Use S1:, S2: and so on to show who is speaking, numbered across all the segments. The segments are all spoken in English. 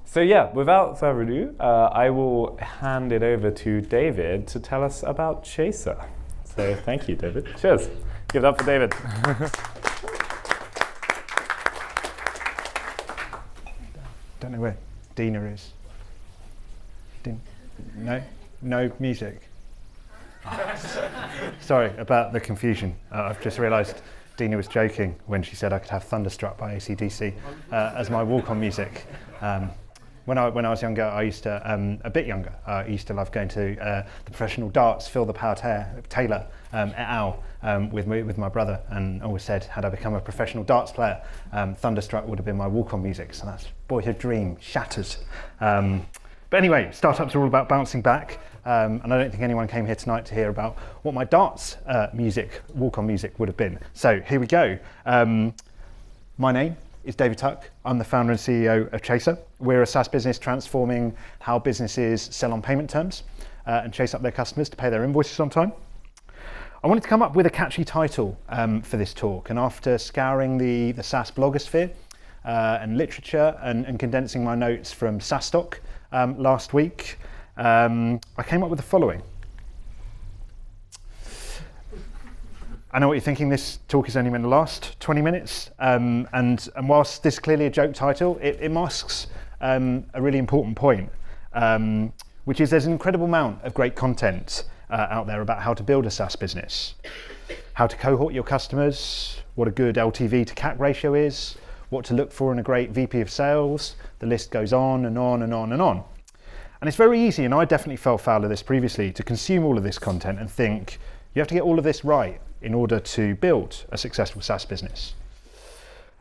S1: So yeah, without further ado, I will hand it over to David to tell us about Chaser. So thank you, David. Cheers. Give it up for David.
S2: Don't know where Dina is. No music. Sorry about the confusion. I've just realised Dina was joking when she said I could have Thunderstruck by AC/DC as my walk-on music. When I was younger, I used to, a bit younger, I used to love going to the professional darts, Phil the Power Taylor et al. With my brother, and always said, had I become a professional darts player, Thunderstruck would have been my walk-on music. So that's boyhood dream shattered. But anyway, startups are all about bouncing back, and I don't think anyone came here tonight to hear about what my darts walk-on music would have been. So here we go. My name is David Tuck. I'm the founder and CEO of Chaser. We're a SaaS business transforming how businesses sell on payment terms and chase up their customers to pay their invoices on time. I wanted to come up with a catchy title for this talk, and after scouring the SaaS blogosphere and literature and condensing my notes from SaaStock last week, I came up with the following. I know what you're thinking, this talk is only going to last 20 minutes, and whilst this is clearly a joke title, it masks a really important point, which is there's an incredible amount of great content out there about how to build a SaaS business, how to cohort your customers, what a good LTV to CAC ratio is, what to look for in a great VP of sales. The list goes on and on and on and on. And it's very easy, and I definitely fell foul of this previously, to consume all of this content and think you have to get all of this right in order to build a successful SaaS business.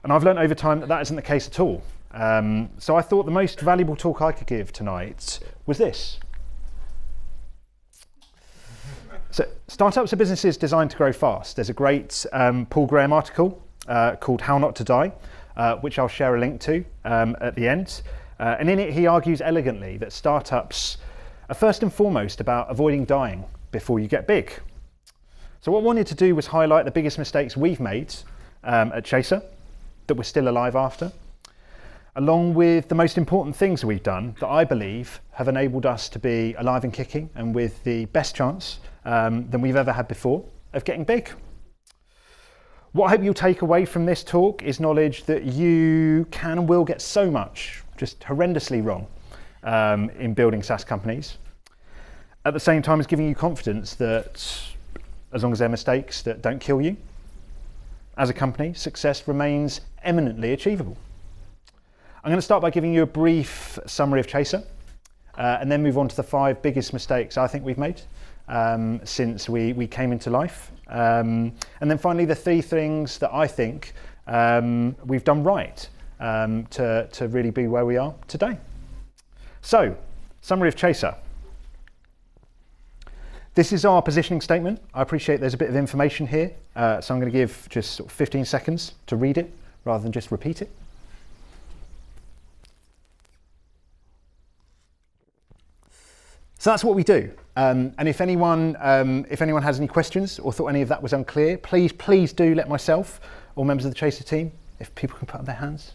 S2: And I've learned over time that that isn't the case at all. So I thought the most valuable talk I could give tonight was this. So startups are businesses designed to grow fast. There's a great Paul Graham article called How Not to Die, which I'll share a link to at the end. And in it, he argues elegantly that startups are first and foremost about avoiding dying before you get big. So what I wanted to do was highlight the biggest mistakes we've made at Chaser that we're still alive after, along with the most important things we've done that I believe have enabled us to be alive and kicking and with the best chance than we've ever had before of getting big. What I hope you'll take away from this talk is knowledge that you can and will get so much just horrendously wrong in building SaaS companies. At the same time as giving you confidence that as long as they're mistakes that don't kill you, as a company, success remains eminently achievable. I'm going to start by giving you a brief summary of Chaser and then move on to the 5 biggest mistakes I think we've made since we came into life. And then finally, the 3 things that I think we've done right to really be where we are today. So, summary of Chaser. This is our positioning statement. I appreciate there's a bit of information here, so I'm going to give just sort of 15 seconds to read it rather than just repeat it. So that's what we do. And if anyone has any questions or thought any of that was unclear, please do let myself or members of the Chaser team, if people can put up their hands.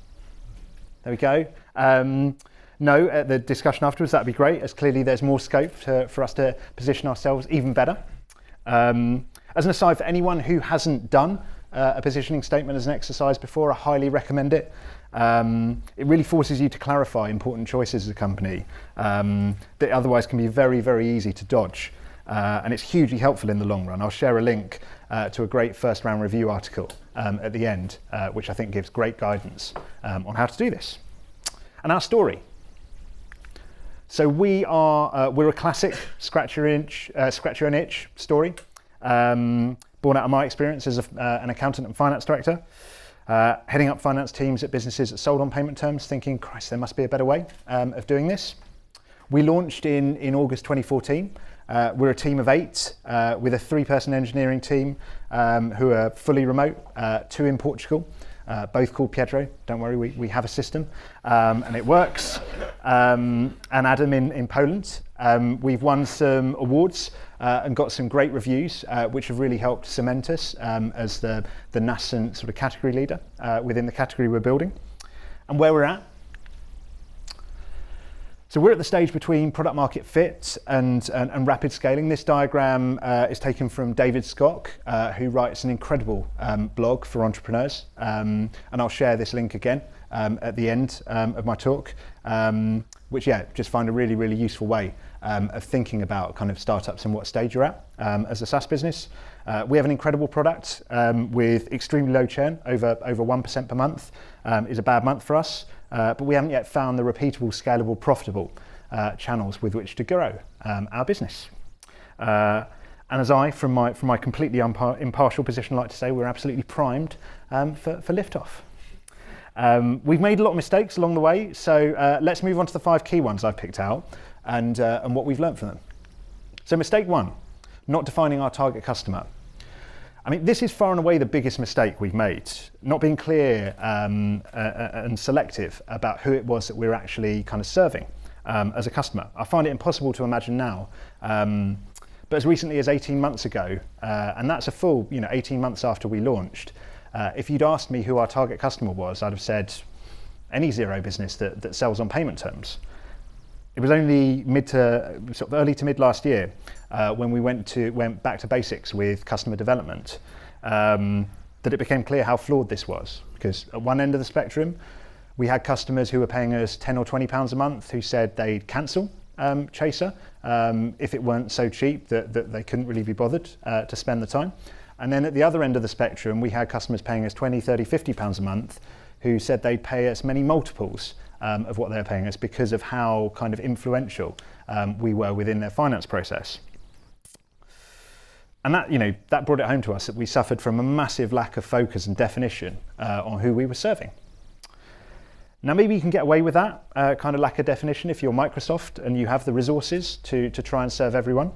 S2: There we go. No, at the discussion afterwards, that'd be great, as clearly there's more scope for us to position ourselves even better. As an aside, for anyone who hasn't done a positioning statement as an exercise before, I highly recommend it. It really forces you to clarify important choices as a company that otherwise can be very, very easy to dodge. And it's hugely helpful in the long run. I'll share a link to a great first round review article at the end, which I think gives great guidance on how to do this. And our story. So we're a classic scratch your own itch story, born out of my experience as an accountant and finance director, heading up finance teams at businesses that sold on payment terms, thinking, Christ, there must be a better way of doing this. We launched in August 2014. We're a team of 8 with a 3-person engineering team who are fully remote, 2 in Portugal. Both called Pedro. Don't worry, we have a system and it works. And Adam in Poland. We've won some awards and got some great reviews, which have really helped cement us as the nascent sort of category leader within the category we're building. And where we're at, So we're at the stage between product market fit and rapid scaling. This diagram is taken from David Scott, who writes an incredible blog for entrepreneurs. And I'll share this link again at the end of my talk, which just find a really, really useful way of thinking about kind of startups and what stage you're at as a SaaS business. We have an incredible product with extremely low churn, over 1% per month is a bad month for us. But we haven't yet found the repeatable, scalable, profitable channels with which to grow our business. And as I, from my completely impartial position, like to say, we're absolutely primed for liftoff. We've made a lot of mistakes along the way, so let's move on to the 5 key ones I've picked out and what we've learned from them. So mistake 1, not defining our target customer. I mean, this is far and away the biggest mistake we've made, not being clear and selective about who it was that we're actually kind of serving as a customer. I find it impossible to imagine now, but as recently as 18 months ago, and that's a full 18 months after we launched, if you'd asked me who our target customer was, I'd have said any Xero business that sells on payment terms. It was only early to mid last year when we went back to basics with customer development that it became clear how flawed this was. Because at one end of the spectrum, we had customers who were paying us £10 or £20 a month who said they'd cancel Chaser if it weren't so cheap that they couldn't really be bothered to spend the time. And then at the other end of the spectrum, we had customers paying us £20, £30, £50 a month who said they'd pay us many multiples of what they're paying us because of how kind of influential we were within their finance process. And that brought it home to us that we suffered from a massive lack of focus and definition on who we were serving. Now maybe you can get away with that kind of lack of definition if you're Microsoft and you have the resources to try and serve everyone.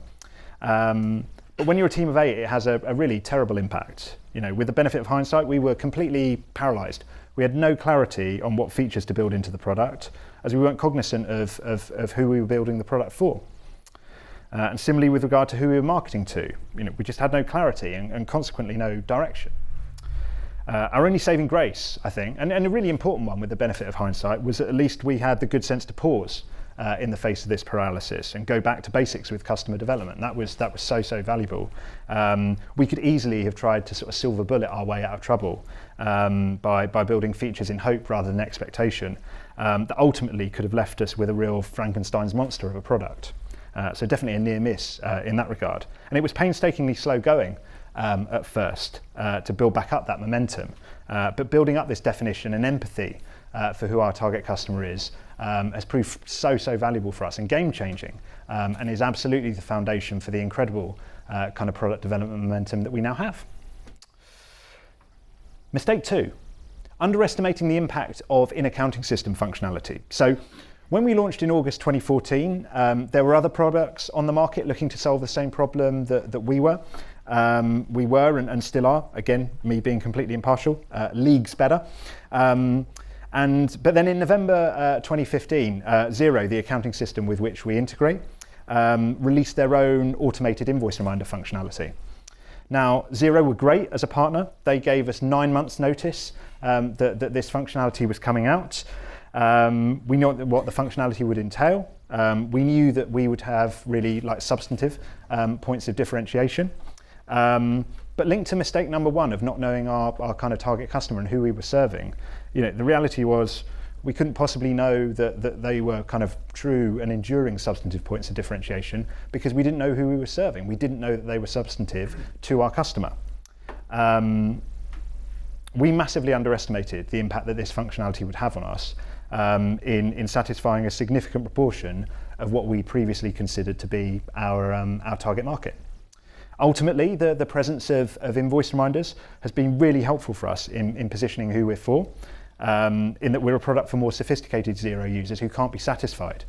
S2: But when you're a team of 8, it has a really terrible impact. With the benefit of hindsight, we were completely paralyzed. We had no clarity on what features to build into the product, as we weren't cognizant of who we were building the product for. And similarly with regard to who we were marketing to, we just had no clarity and consequently no direction. Our only saving grace, I think, and a really important one with the benefit of hindsight, was that at least we had the good sense to pause in the face of this paralysis and go back to basics with customer development. That was so valuable. We could easily have tried to sort of silver bullet our way out of trouble by building features in hope rather than expectation that ultimately could have left us with a real Frankenstein's monster of a product. So definitely a near miss in that regard. And it was painstakingly slow going at first to build back up that momentum. But building up this definition and empathy for who our target customer is has proved so valuable for us and game-changing, and is absolutely the foundation for the incredible kind of product development momentum that we now have. Mistake 2, underestimating the impact of in-accounting system functionality. So when we launched in August 2014, there were other products on the market looking to solve the same problem that we were. We were and still are, again, me being completely impartial, leagues better. But then in November 2015, Xero, the accounting system with which we integrate, released their own automated invoice reminder functionality. Now, Xero were great as a partner. They gave us 9 months notice that this functionality was coming out. We knew what the functionality would entail. We knew that we would have really substantive points of differentiation. But linked to mistake number 1 of not knowing our kind of target customer and who we were serving, the reality was we couldn't possibly know that they were kind of true and enduring substantive points of differentiation because we didn't know who we were serving. We didn't know that they were substantive to our customer. We massively underestimated the impact that this functionality would have on us in satisfying a significant proportion of what we previously considered to be our target market. Ultimately, the presence of invoice reminders has been really helpful for us in positioning who we're for, in that we're a product for more sophisticated Xero users who can't be satisfied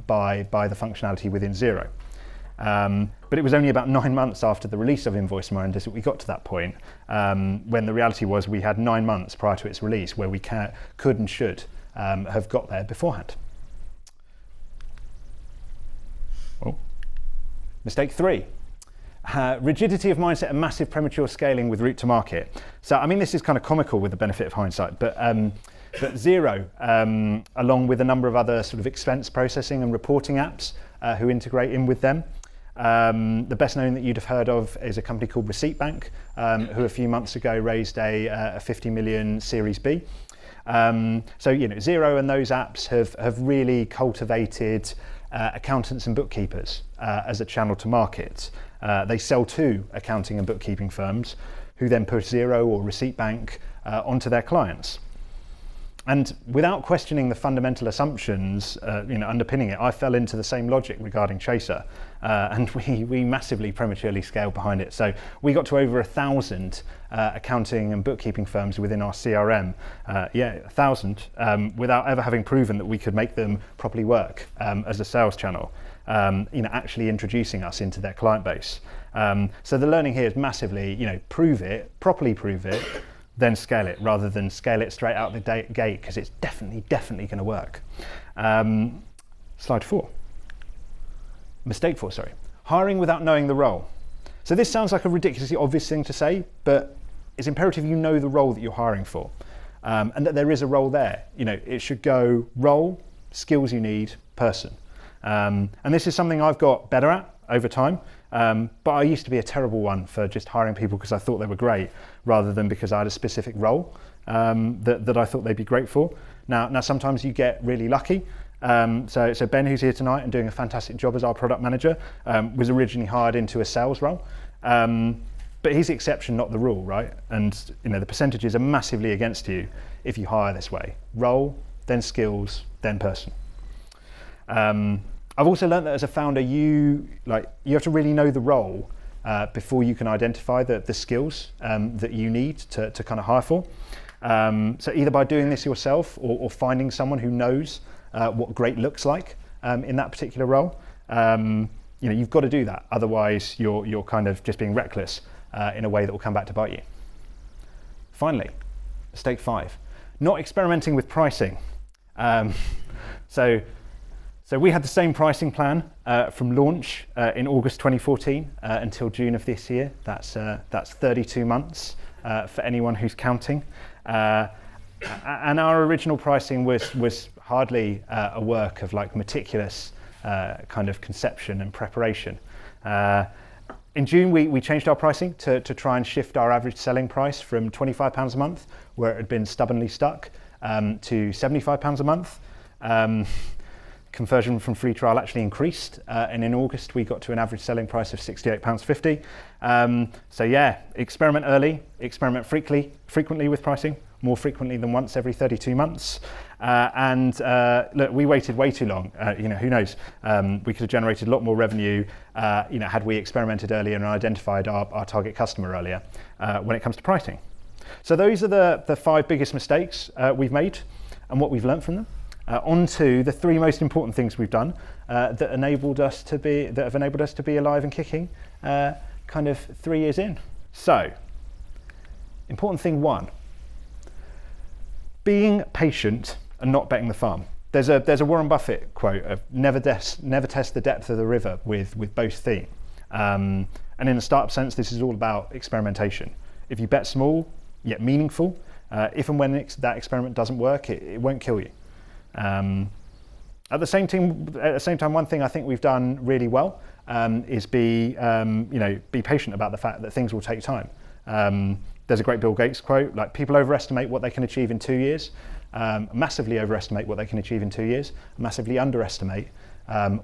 S2: by the functionality within Xero. But it was only about 9 months after the release of invoice reminders that we got to that point, when the reality was we had 9 months prior to its release where we could and should have got there beforehand. Mistake 3. Rigidity of mindset and massive premature scaling with route to market. So, I mean, this is kind of comical with the benefit of hindsight, but But Xero, along with a number of other sort of expense processing and reporting apps who integrate in with them. The best known that you'd have heard of is a company called Receipt Bank, who a few months ago raised a 50 million Series B. So Xero and those apps have really cultivated accountants and bookkeepers as a channel to market. They sell to accounting and bookkeeping firms who then push Xero or Receipt Bank onto their clients. And without questioning the fundamental assumptions underpinning it, I fell into the same logic regarding Chaser, and we massively prematurely scaled behind it. So we got to over 1,000 accounting and bookkeeping firms within our CRM, 1,000, without ever having proven that we could make them properly work as a sales channel. Actually introducing us into their client base. So the learning here is massively, prove it, properly prove it, then scale it, rather than scale it straight out the gate, because it's definitely going to work. Slide 4. Mistake 4, sorry. Hiring without knowing the role. So this sounds like a ridiculously obvious thing to say, but it's imperative you know the role that you're hiring for, and that there is a role there. It should go role, skills you need, person. And this is something I've got better at over time. But I used to be a terrible one for just hiring people because I thought they were great, rather than because I had a specific role that I thought they'd be great for. Now sometimes you get really lucky. So Ben, who's here tonight and doing a fantastic job as our product manager, was originally hired into a sales role. But he's the exception, not the rule, right? And the percentages are massively against you if you hire this way. Role, then skills, then person. I've also learned that as a founder, you have to really know the role before you can identify the skills that you need to kind of hire for. So either by doing this yourself or finding someone who knows what great looks like in that particular role. You've got to do that. Otherwise, you're kind of just being reckless in a way that will come back to bite you. Finally, mistake 5, not experimenting with pricing. So we had the same pricing plan from launch in August 2014 until June of this year. That's 32 months for anyone who's counting. And our original pricing was hardly a work of meticulous kind of conception and preparation. In June, we changed our pricing to try and shift our average selling price from £25 a month, where it had been stubbornly stuck, to £75 a month. Conversion from free trial actually increased, and in August we got to an average selling price of £68.50. So yeah, experiment early, experiment frequently with pricing, more frequently than once every 32 months. Look, we waited way too long. Who knows? We could have generated a lot more revenue, had we experimented earlier and identified our target customer earlier when it comes to pricing. So those are the 5 biggest mistakes we've made and what we've learned from them. On to the 3 most important things we've done that have enabled us to be alive and kicking kind of 3 years in. So, important thing 1, being patient and not betting the farm. There's a Warren Buffett quote of never test the depth of the river with both theme. And in a startup sense, this is all about experimentation. If you bet small yet meaningful, if and when that experiment doesn't work, it won't kill you. At the same time, one thing I think we've done really well is be patient about the fact that things will take time. There's a great Bill Gates quote, people overestimate what they can achieve in 2 years, massively overestimate what they can achieve in 2 years, massively underestimate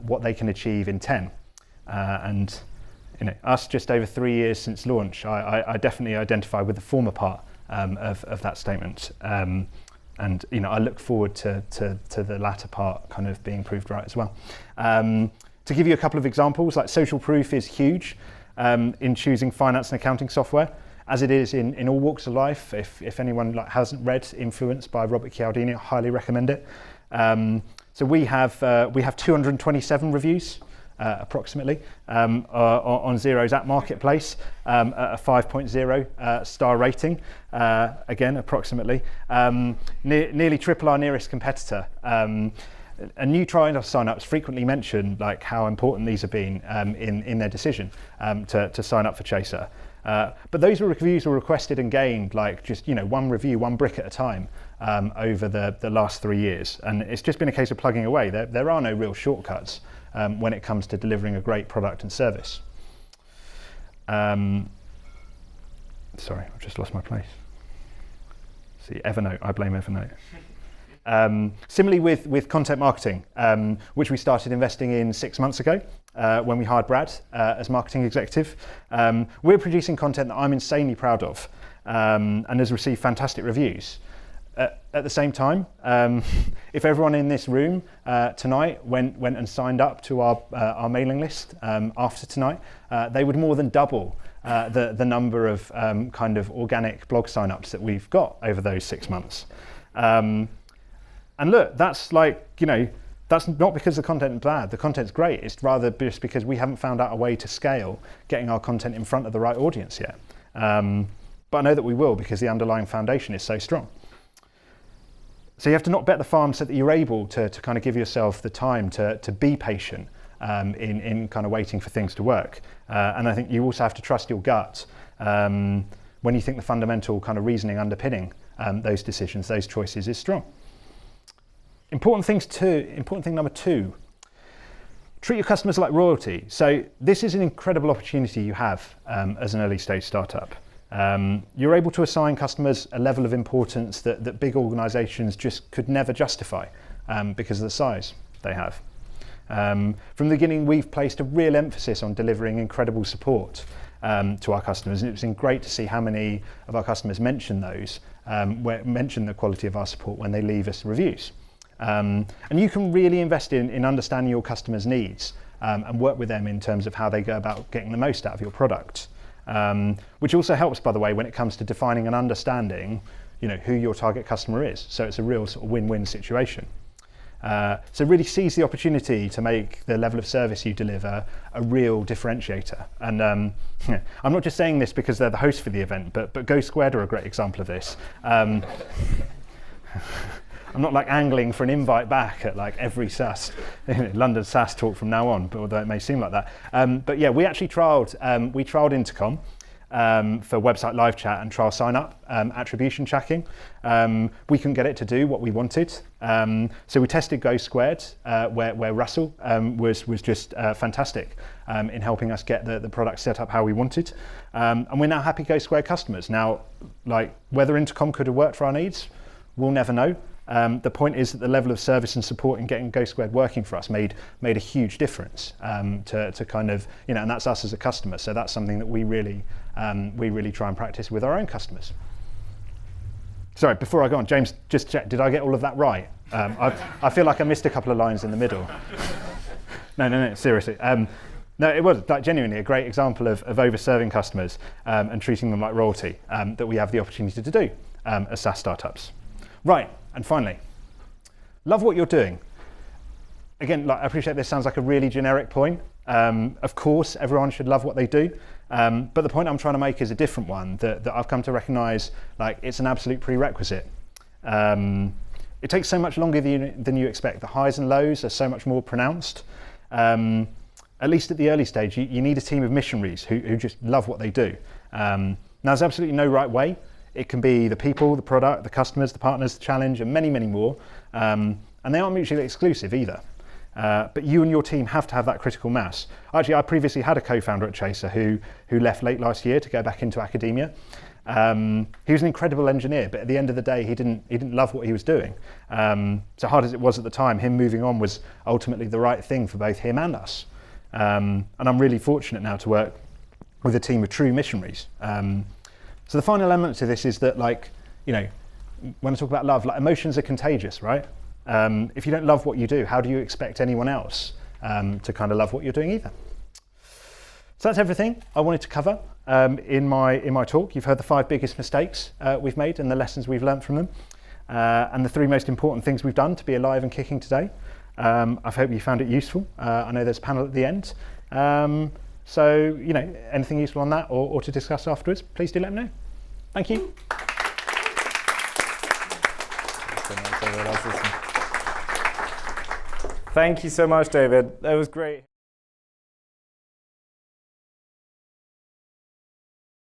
S2: what they can achieve in 10. And us just over 3 years since launch, I definitely identify with the former part of that statement. And I look forward to the latter part kind of being proved right as well. To give you a couple of examples, social proof is huge in choosing finance and accounting software, as it is in all walks of life. If anyone hasn't read Influence by Robert Cialdini, I highly recommend it. So we have 227 reviews. Approximately on Xero's app marketplace at a 5.0 star rating, again approximately, nearly triple our nearest competitor. And new trial sign-ups frequently mention how important these have been in their decision to sign up for Chaser. But those reviews were requested and gained just one review, one brick at a time over the last 3 years. And it's just been a case of plugging away. There are no real shortcuts when it comes to delivering a great product and service. Sorry, I've just lost my place. See, Evernote, I blame Evernote. Similarly with content marketing, which we started investing in 6 months ago when we hired Brad as marketing executive. We're producing content that I'm insanely proud of and has received fantastic reviews. At the same time, if everyone in this room tonight went and signed up to our mailing list after tonight, they would more than double the number of kind of organic blog signups that we've got over those 6 months. And look, that's like, that's not because the content is bad. The content's great. It's rather just because we haven't found out a way to scale getting our content in front of the right audience yet. But I know that we will because the underlying foundation is so strong. So you have to not bet the farm so that you're able to kind of give yourself the time to be patient in kind of waiting for things to work. And I think you also have to trust your gut when you think the fundamental kind of reasoning underpinning those decisions, those choices is strong. Important thing number 2, treat your customers like royalty. So this is an incredible opportunity you have as an early stage startup. You're able to assign customers a level of importance that big organizations just could never justify because of the size they have. From the beginning, we've placed a real emphasis on delivering incredible support to our customers, and it's been great to see how many of our customers mention the quality of our support when they leave us reviews. And you can really invest in understanding your customers' needs and work with them in terms of how they go about getting the most out of your product, which also helps, by the way, when it comes to defining and understanding who your target customer is. So it's a real sort of win-win situation. So really seize the opportunity to make the level of service you deliver a real differentiator. And I'm not just saying this because they're the host for the event, but GoSquared are a great example of this. I'm not like angling for an invite back at like every SaaS, London SaaS talk from now on, but although it may seem like that. But yeah, we actually trialed Intercom for website live chat and trial sign up attribution tracking. We couldn't get it to do what we wanted. So we tested GoSquared where Russell was just fantastic in helping us get the product set up how we wanted. And we're now happy GoSquared customers. Now, like whether Intercom could have worked for our needs, we'll never know. The point is that the level of service and support in getting GoSquared working for us made a huge difference to kind of, and that's us as a customer. So that's something that we really try and practice with our own customers. Sorry, before I go on, James, just check, did I get all of that right? I feel like I missed a couple of lines in the middle. No, seriously. No, it was like genuinely a great example of over-serving customers and treating them like royalty that we have the opportunity to do as SaaS startups. Right, and finally, love what you're doing. Again, I appreciate this sounds like a really generic point. Of course, everyone should love what they do. But the point I'm trying to make is a different one that I've come to recognize, like it's an absolute prerequisite. It takes so much longer than you expect. The highs and lows are so much more pronounced. At least at the early stage, you need a team of missionaries who just love what they do. Now, there's absolutely no right way. It can be the people, the product, the customers, the partners, the challenge, and many, many more. And they aren't mutually exclusive either. But you and your team have to have that critical mass. Actually, I previously had a co-founder at Chaser who left late last year to go back into academia. He was an incredible engineer, but at the end of the day, he didn't love what he was doing. So hard as it was at the time, him moving on was ultimately the right thing for both him and us. And I'm really fortunate now to work with a team of true missionaries. So the final element to this is that, when I talk about love, emotions are contagious, right? If you don't love what you do, how do you expect anyone else to kind of love what you're doing either? So that's everything I wanted to cover in my talk. You've heard the 5 biggest mistakes we've made and the lessons we've learned from them, and the 3 most important things we've done to be alive and kicking today. I hope you found it useful. I know there's a panel at the end. So, anything useful on that or to discuss afterwards, please do let me know. Thank you.
S1: Thank you so much, David. That was great.